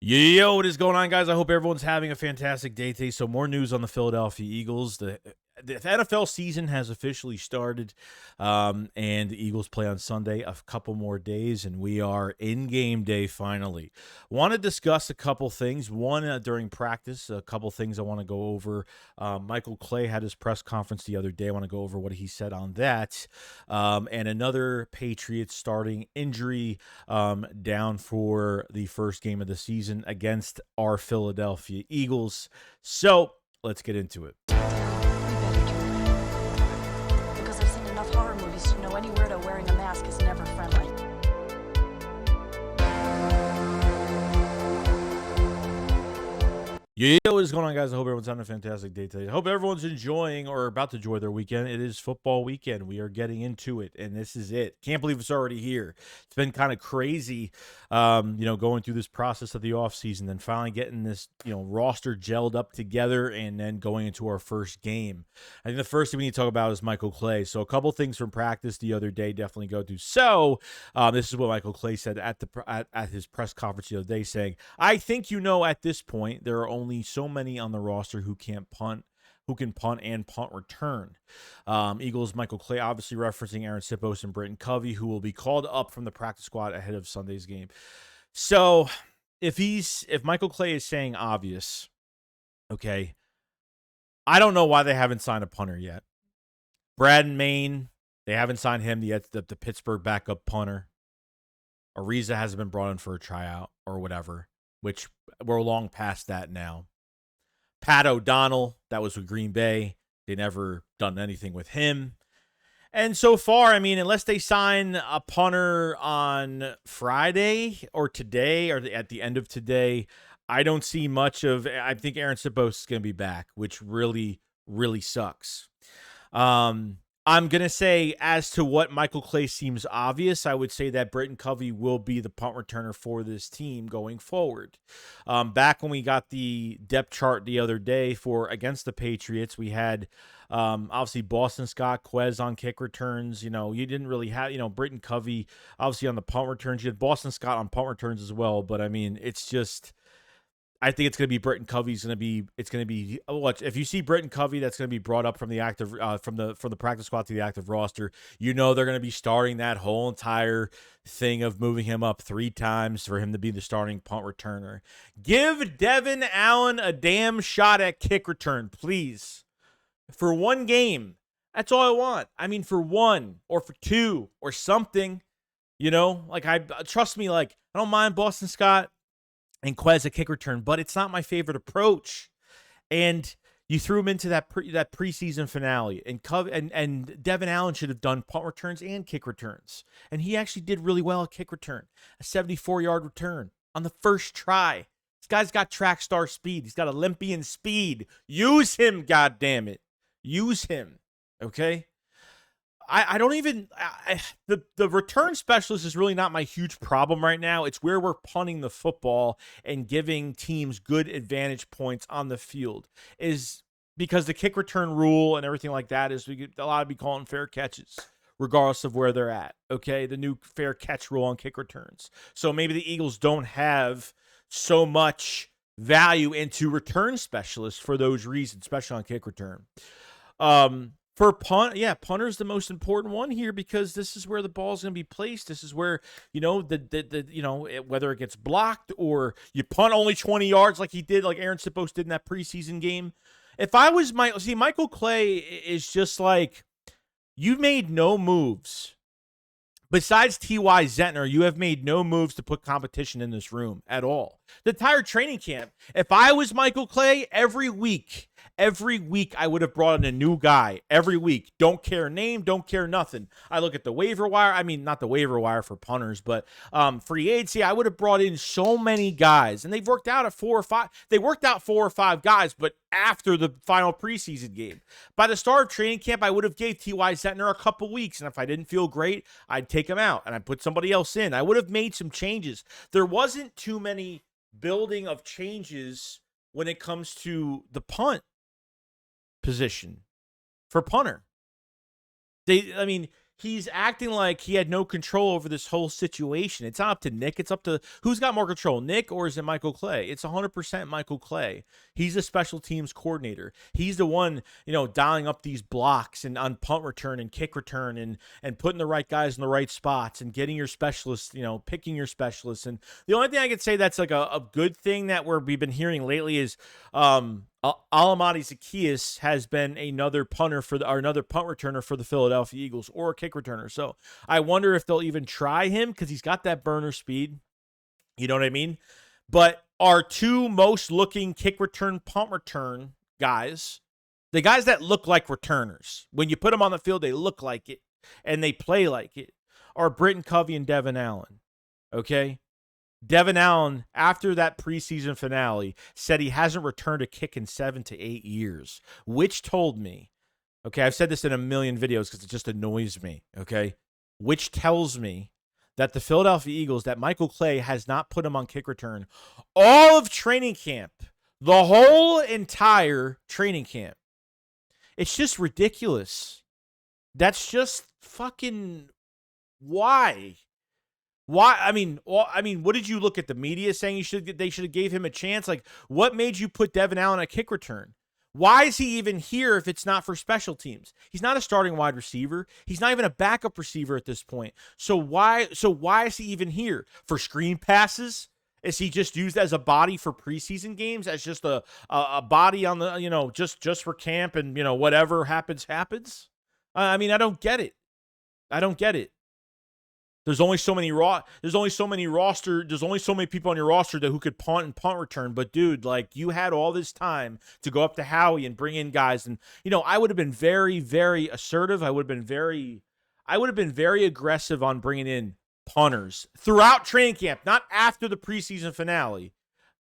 Yo, what is going on, guys? I hope everyone's having a fantastic day today. So more news on the Philadelphia Eagles. The NFL season has officially started, and the Eagles play on Sunday, a couple more days, and we are in game day finally. Want to discuss a couple things. One, during practice, a couple things I want to go over. Michael Clay had his press conference the other day. I want to go over what he said on that. And another Patriots starting injury down for the first game of the season against our Philadelphia Eagles. So let's get into it. Because I've seen enough horror movies to know any weirdo wearing a mask is never friendly. Yo, what is going on, guys? I hope everyone's having a fantastic day today. I hope everyone's enjoying or about to enjoy their weekend. It is football weekend. We are getting into it, and this is it. Can't believe it's already here. It's been kind of crazy, going through this process of the offseason and finally getting this, roster gelled up together and then going into our first game. I think the first thing we need to talk about is Michael Clay. So a couple things from practice the other day definitely go to. So this is what Michael Clay said at his press conference the other day, saying, I think at this point there are only so many on the roster who can punt and punt return. Eagles Michael Clay obviously referencing Aaron Sipos and Britton Covey, who will be called up from the practice squad ahead of Sunday's game. So if Michael Clay is saying obvious, okay, I don't know why they haven't signed a punter yet. Brad Main, they haven't signed him yet, the Pittsburgh backup punter. Ariza hasn't been brought in for a tryout or whatever, which we're long past that now. Pat O'Donnell, that was with Green Bay. They never done anything with him. And so far, unless they sign a punter on Friday or today or at the end of today, I don't see much of. I think Aaron Sipos is going to be back, which really, really sucks. I'm going to say, as to what Michael Clay seems obvious, I would say that Britton Covey will be the punt returner for this team going forward. Back when we got the depth chart the other day against the Patriots, we had obviously Boston Scott, Quez on kick returns. You didn't really have, Britton Covey obviously on the punt returns. You had Boston Scott on punt returns as well. But, it's just... I think it's going to be Britton Covey's going to be. It's going to be if you see Britton Covey, that's going to be brought up from the active from the practice squad to the active roster. They're going to be starting that whole entire thing of moving him up 3 times for him to be the starting punt returner. Give Devin Allen a damn shot at kick return, please, for one game. That's all I want. For 1 or for 2 or something. Trust me. I don't mind Boston Scott and Quez a kick return, but it's not my favorite approach. And you threw him into that preseason finale, and Devin Allen should have done punt returns and kick returns, and he actually did really well at kick return, a 74-yard return on the first try. This guy's got track star speed. He's got Olympian speed. Use him, goddammit. Use him. Okay. I don't even the return specialist is really not my huge problem right now. It's where we're punting the football and giving teams good advantage points on the field, is because the kick return rule and everything like that is we get a lot of be calling fair catches regardless of where they're at. Okay, the new fair catch rule on kick returns. So maybe the Eagles don't have so much value into return specialists for those reasons, especially on kick return. For punt, punter's the most important one here because this is where the ball's going to be placed. This is where, whether it gets blocked or you punt only 20 yards like he did, like Aaron Sipos did in that preseason game. If I was Michael Clay is just like, you made no moves. Besides T.Y. Zentner, you have made no moves to put competition in this room at all. The entire training camp. If I was Michael Clay, every week I would have brought in a new guy. Every week. Don't care name, don't care nothing. I look at the waiver wire. Not the waiver wire for punters, but free agency. I would have brought in so many guys. And they've worked out at 4 or 5. They worked out 4 or 5 guys, but after the final preseason game. By the start of training camp, I would have gave T.Y. Zentner a couple weeks. And if I didn't feel great, I'd take him out and I'd put somebody else in. I would have made some changes. There wasn't too many building of changes when it comes to the punt position for punter. he's acting like he had no control over this whole situation. It's not up to Nick. It's up to who's got more control, Nick or is it Michael Clay? It's 100% Michael Clay. He's the special teams coordinator. He's the one, dialing up these blocks and on punt return and kick return and putting the right guys in the right spots and getting your specialists, picking your specialists. And the only thing I could say that's like a good thing that we've been hearing lately is Alamati Zacchaeus has been another punter another punt returner for the Philadelphia Eagles or a kick returner. So I wonder if they'll even try him because he's got that burner speed. You know what I mean? But our two most looking kick return, punt return guys, the guys that look like returners, when you put them on the field, they look like it and they play like it, are Britton Covey and Devin Allen. Okay? Devin Allen, after that preseason finale, said he hasn't returned a kick in 7 to 8 years, which told me, okay, I've said this in a million videos because it just annoys me, okay, which tells me that the Philadelphia Eagles, that Michael Clay has not put him on kick return all of training camp, the whole entire training camp. It's just ridiculous. That's just fucking why? Why? I mean, what did you look at the media saying they should have gave him a chance? Like, what made you put Devin Allen at kick return? Why is he even here if it's not for special teams? He's not a starting wide receiver. He's not even a backup receiver at this point. So why is he even here? For screen passes? Is he just used as a body for preseason games? As just a body on the, just for camp and, whatever happens. I mean, I don't get it. There's only so many There's only so many people on your roster who could punt and punt return. But dude, like, you had all this time to go up to Howie and bring in guys, and I would have been very, very assertive. I would have been very aggressive on bringing in punters throughout training camp, not after the preseason finale.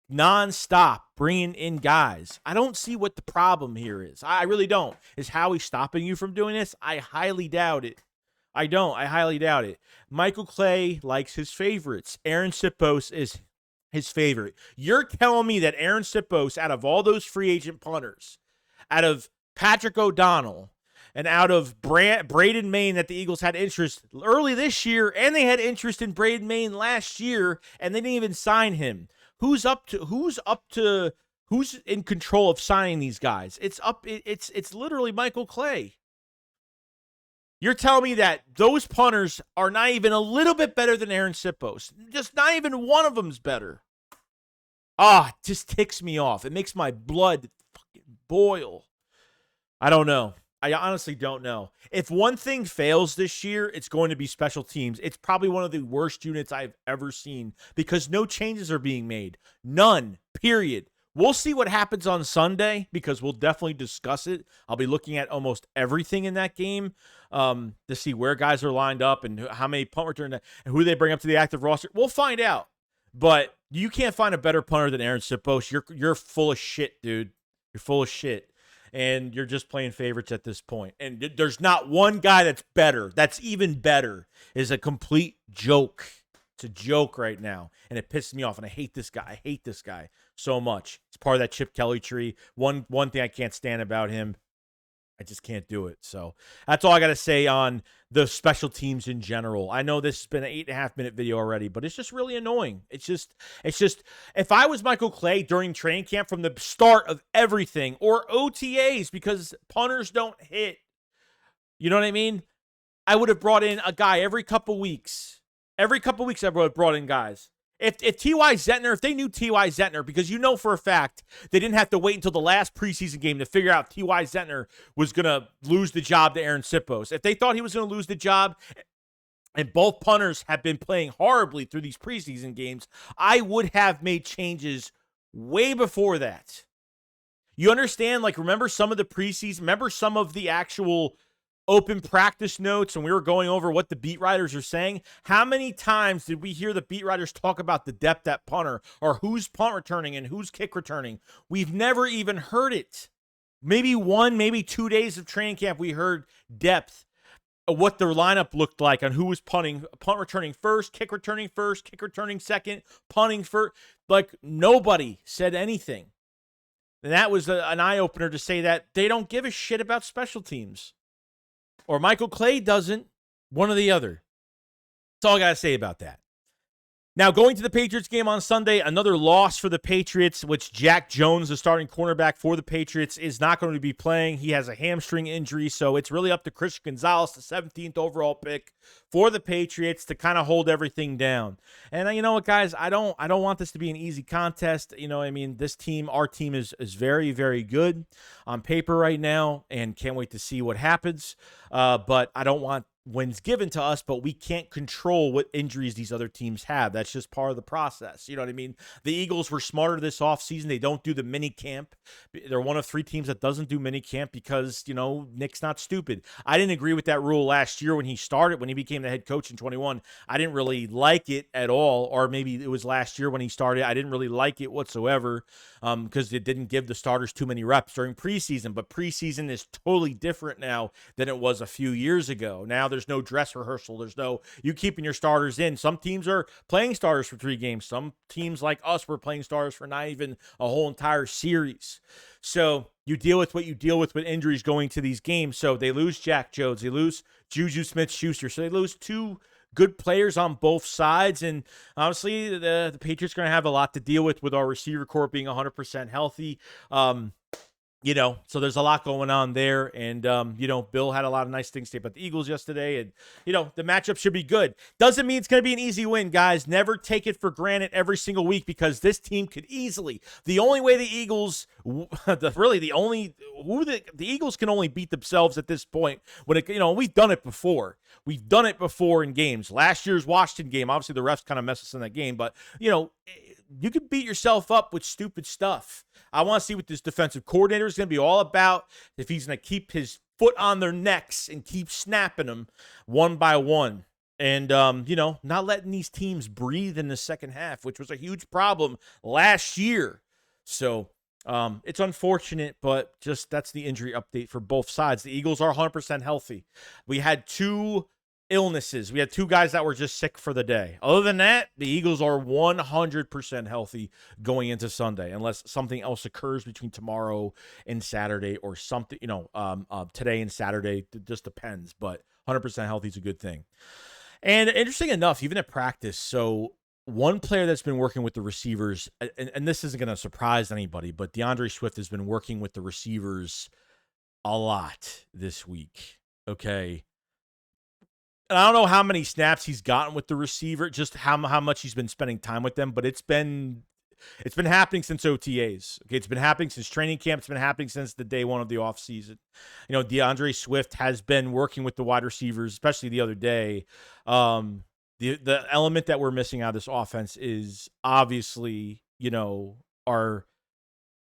Non-stop bringing in guys. I don't see what the problem here is. I really don't. Is Howie stopping you from doing this? I highly doubt it. I highly doubt it. Michael Clay likes his favorites. Aaron Sipos is his favorite. You're telling me that Aaron Sipos, out of all those free agent punters, out of Patrick O'Donnell, and out of Braden Maine that the Eagles had interest early this year, and they had interest in Braden Maine last year, and they didn't even sign him. Who's in control of signing these guys? It's literally Michael Clay. You're telling me that those punters are not even a little bit better than Aaron Sipos. Just not even one of them's better. It just ticks me off. It makes my blood fucking boil. I don't know. I honestly don't know. If one thing fails this year, it's going to be special teams. It's probably one of the worst units I've ever seen because no changes are being made. None. Period. We'll see what happens on Sunday because we'll definitely discuss it. I'll be looking at almost everything in that game to see where guys are lined up and how many punt return and who they bring up to the active roster. We'll find out. But you can't find a better punter than Aaron Sipos. You're full of shit, dude. You're full of shit. And you're just playing favorites at this point. And there's not one guy that's better. That's even better. Is a complete joke. It's a joke right now, and it pisses me off, and I hate this guy. I hate this guy so much. It's part of that Chip Kelly tree. One thing I can't stand about him, I just can't do it. So that's all I got to say on the special teams in general. I know this has been an 8.5-minute video already, but it's just really annoying. It's just, if I was Michael Clay during training camp from the start of everything, or OTAs, because punters don't hit, you know what I mean? I would have brought in a guy every couple weeks. Every couple weeks, I would have brought in guys. If T.Y. Zentner, if they knew T.Y. Zentner, because you know for a fact they didn't have to wait until the last preseason game to figure out T.Y. Zentner was going to lose the job to Aaron Sipos. If they thought he was going to lose the job, and both punters have been playing horribly through these preseason games, I would have made changes way before that. You understand? Like, remember some of the preseason, remember some of the actual open practice notes and we were going over what the beat writers are saying? How many times did we hear the beat writers talk about the depth at punter or who's punt returning and who's kick returning? We've never even heard it. Maybe 1, maybe 2 days of training camp we heard depth of what their lineup looked like on who was punt returning first, kick returning second, punting first. Like, nobody said anything. And that was an eye-opener to say that they don't give a shit about special teams. Or Michael Clay doesn't. One or the other. That's all I got to say about that. Now, going to the Patriots game on Sunday, another loss for the Patriots, which Jack Jones, the starting cornerback for the Patriots, is not going to be playing. He has a hamstring injury, so it's really up to Christian Gonzalez, the 17th overall pick for the Patriots, to kind of hold everything down. And you know what, guys? I don't want this to be an easy contest. You know, I mean, this team, our team is very, very good on paper right now, and can't wait to see what happens. But I don't want wins given to us, but we can't control what injuries these other teams have. That's just part of the process. You know what I mean? The Eagles were smarter this offseason. They don't do the mini camp. They're one of 3 teams that doesn't do mini camp because, you know, Nick's not stupid. I didn't agree with that rule last year when he became the head coach in 21. I didn't really like it at all, or maybe it was last year when he started. I didn't really like it whatsoever because it didn't give the starters too many reps during preseason, but preseason is totally different now than it was a few years ago. Now there's no dress rehearsal. There's no you keeping your starters in. Some teams are playing starters for 3 games. Some teams like us were playing starters for not even a whole entire series. So you deal with what you deal with injuries going to these games. So they lose Jack Jones. They lose Juju Smith-Schuster. So they lose 2 good players on both sides. And honestly, the Patriots are going to have a lot to deal with our receiver corps being 100% healthy. You know, so there's a lot going on there. And, you know, Bill had a lot of nice things to say about the Eagles yesterday. And, you know, the matchup should be good. Doesn't mean it's going to be an easy win, guys. Never take it for granted every single week because this team could easily. The only way the Eagles, the Eagles can only beat themselves at this point. We've done it before. We've done it before in games. Last year's Washington game, obviously the refs kind of messed us in that game. But, you know, you can beat yourself up with stupid stuff. I want to see what this defensive coordinator is going to be all about, if he's going to keep his foot on their necks and keep snapping them one by one. And, you know, not letting these teams breathe in the second half, which was a huge problem last year. So it's unfortunate, but just that's the injury update for both sides. The Eagles are 100% healthy. We had 2 illnesses. We had 2 guys that were just sick for the day. Other than that, the Eagles are 100% healthy going into Sunday, unless something else occurs between tomorrow and Saturday or something, you know, today and Saturday. It just depends, but 100% healthy is a good thing. And interesting enough, even at practice, so one player that's been working with the receivers, and this isn't going to surprise anybody, but DeAndre Swift has been working with the receivers a lot this week. Okay. And I don't know how many snaps he's gotten with the receiver, just how much he's been spending time with them, but it's been happening since OTAs. Okay, it's been happening since training camp. It's been happening since the day 1 of the offseason. You know, DeAndre Swift has been working with the wide receivers, especially the other day. The element that we're missing out of this offense is obviously, you know, our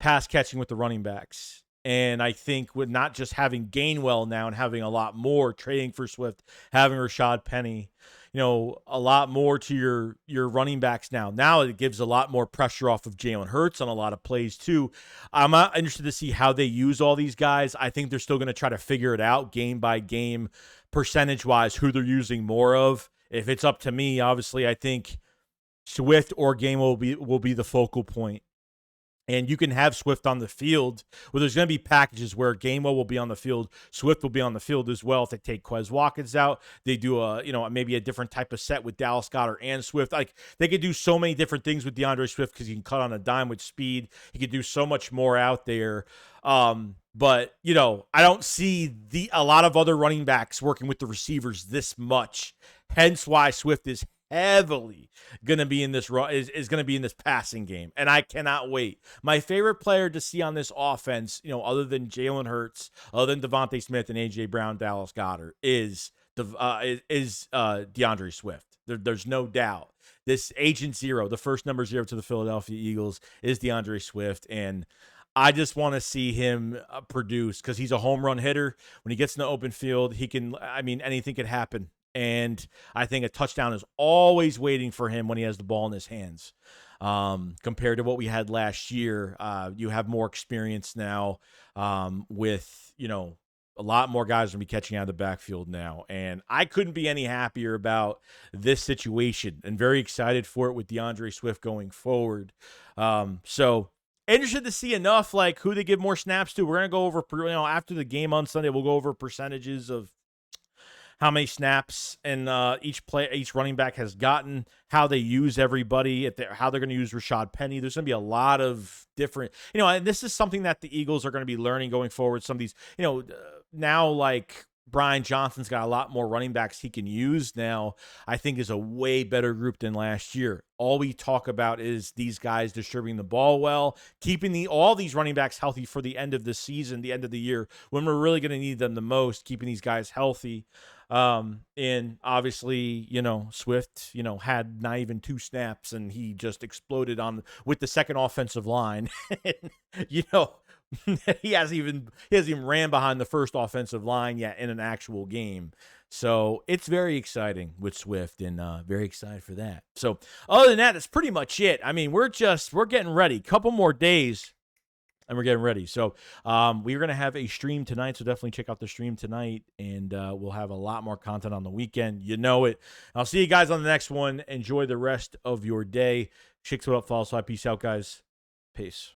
pass catching with the running backs. And I think with not just having Gainwell now and having a lot more, trading for Swift, having Rashad Penny, you know, a lot more to your running backs now. Now it gives a lot more pressure off of Jalen Hurts on a lot of plays too. I'm not interested to see how they use all these guys. I think they're still going to try to figure it out game by game, percentage-wise, who they're using more of. If it's up to me, obviously, I think Swift or Gainwell will be the focal point. And you can have Swift on the field. Well, there's going to be packages where Gainwell will be on the field. Swift will be on the field as well. If they take Quez Watkins out, they do maybe a different type of set with Dallas Goedert and Swift. Like, they could do so many different things with DeAndre Swift because he can cut on a dime with speed. He could do so much more out there. But, you know, I don't see a lot of other running backs working with the receivers this much. Hence why Swift is heavily going to be in this is going to be in this passing game, and I cannot wait. My favorite player to see on this offense, you know, other than Jalen Hurts, other than Devontae Smith and AJ Brown, Dallas Goedert, is DeAndre Swift. There's no doubt. This Agent Zero, the first number 0 to the Philadelphia Eagles, is DeAndre Swift, and I just want to see him produce because he's a home run hitter. When he gets in the open field, anything could happen. And I think a touchdown is always waiting for him when he has the ball in his hands. Compared to what we had last year, you have more experience now with, you know, a lot more guys going to be catching out of the backfield now. And I couldn't be any happier about this situation and very excited for it with DeAndre Swift going forward. So interested to see enough, like, who they give more snaps to. We're going to go over, after the game on Sunday, we'll go over percentages of how many snaps and each running back has gotten, how they use everybody, how they're going to use Rashad Penny. There's going to be a lot of different, and this is something that the Eagles are going to be learning going forward. Some of these, now like Brian Johnson's got a lot more running backs he can use now, I think is a way better group than last year. All we talk about is these guys distributing the ball well, keeping all these running backs healthy for the end of the season, the end of the year, when we're really going to need them the most, keeping these guys healthy. And obviously, Swift, had not even 2 snaps and he just exploded with the second offensive line. He hasn't even ran behind the first offensive line yet in an actual game. So it's very exciting with Swift, and very excited for that. So other than that, that's pretty much it. I mean, we're getting ready. Couple more days, and we're getting ready. So we're going to have a stream tonight, so definitely check out the stream tonight, and we'll have a lot more content on the weekend. You know it. I'll see you guys on the next one. Enjoy the rest of your day. Shakes what up, follow, so peace out, guys. Peace.